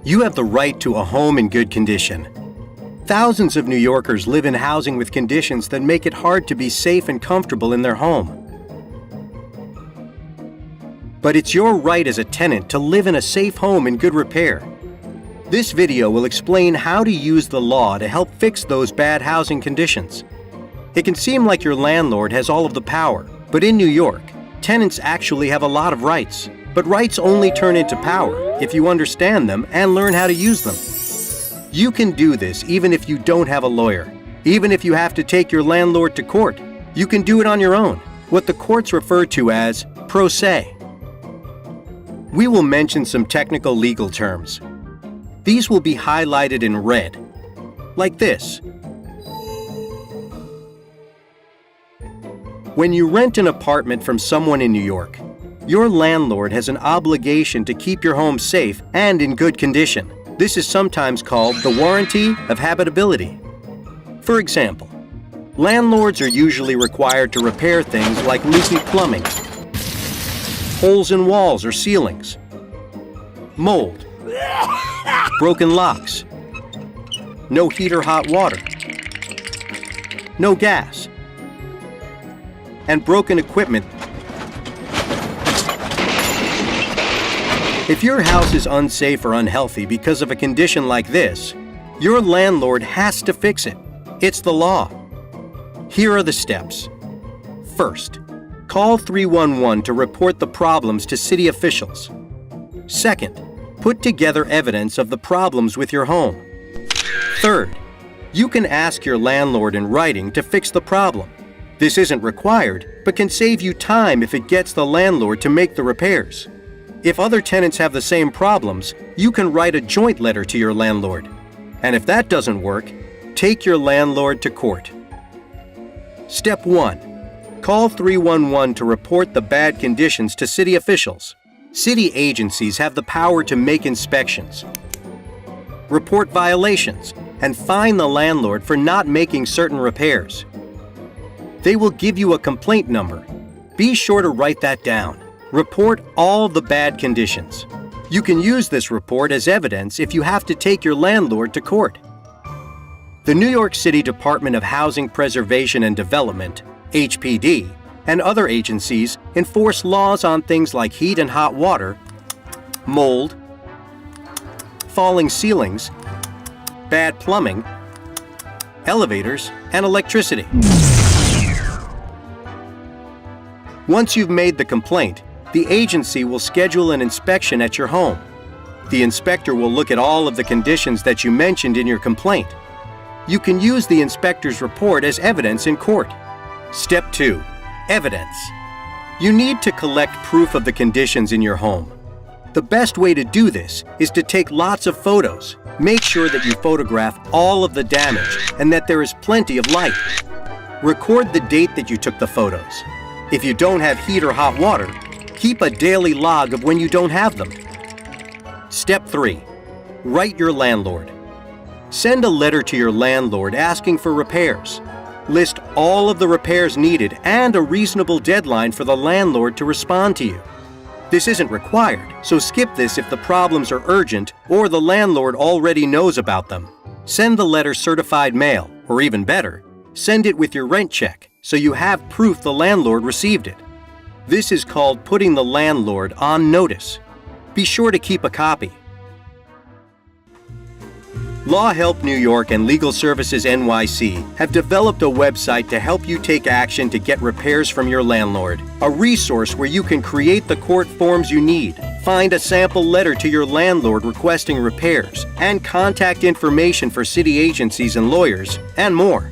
You have the right to a home in good condition. Thousands of New Yorkers live in housing with conditions that make it hard to be safe and comfortable in their home. But it's your right as a tenant to live in a safe home in good repair. This video will explain how to use the law to help fix those bad housing conditions. It can seem like your landlord has all of the power, but in New York, tenants actually have a lot of rights. But rights only turn into power if you understand them and learn how to use them. You can do this even if you don't have a lawyer. Even if you have to take your landlord to court, you can do it on your own, what the courts refer to as pro se. We will mention some technical legal terms. These will be highlighted in red, like this. When you rent an apartment from someone in New York, your landlord has an obligation to keep your home safe and in good condition. This is sometimes called the warranty of habitability. For example, landlords are usually required to repair things like leaky plumbing, holes in walls or ceilings, mold, broken locks, no heat or hot water, no gas, and broken equipment. If your house is unsafe or unhealthy because of a condition like this, your landlord has to fix it. It's the law. Here are the steps. First, call 311 to report the problems to city officials. Second, put together evidence of the problems with your home. Third, you can ask your landlord in writing to fix the problem. This isn't required, but can save you time if it gets the landlord to make the repairs. If other tenants have the same problems, you can write a joint letter to your landlord. And if that doesn't work, take your landlord to court. Step 1. Call 311 to report the bad conditions to city officials. City agencies have the power to make inspections, report violations, and fine the landlord for not making certain repairs. They will give you a complaint number. Be sure to write that down. Report all the bad conditions. You can use this report as evidence if you have to take your landlord to court. The New York City Department of Housing Preservation and Development, HPD, and other agencies enforce laws on things like heat and hot water, mold, falling ceilings, bad plumbing, elevators, and electricity. Once you've made the complaint, the agency will schedule an inspection at your home. The inspector will look at all of the conditions that you mentioned in your complaint. You can use the inspector's report as evidence in court. Step 2. Evidence. You need to collect proof of the conditions in your home. The best way to do this is to take lots of photos. Make sure that you photograph all of the damage and that there is plenty of light. Record the date that you took the photos. If you don't have heat or hot water, keep a daily log of when you don't have them. Step 3. Write your landlord. Send a letter to your landlord asking for repairs. List all of the repairs needed and a reasonable deadline for the landlord to respond to you. This isn't required, so skip this if the problems are urgent or the landlord already knows about them. Send the letter certified mail, or even better, send it with your rent check so you have proof the landlord received it. This is called putting the landlord on notice. Be sure to keep a copy. LawHelpNY and Legal Services NYC have developed a website to help you take action to get repairs from your landlord. A resource where you can create the court forms you need, find a sample letter to your landlord requesting repairs, and contact information for city agencies and lawyers, and more.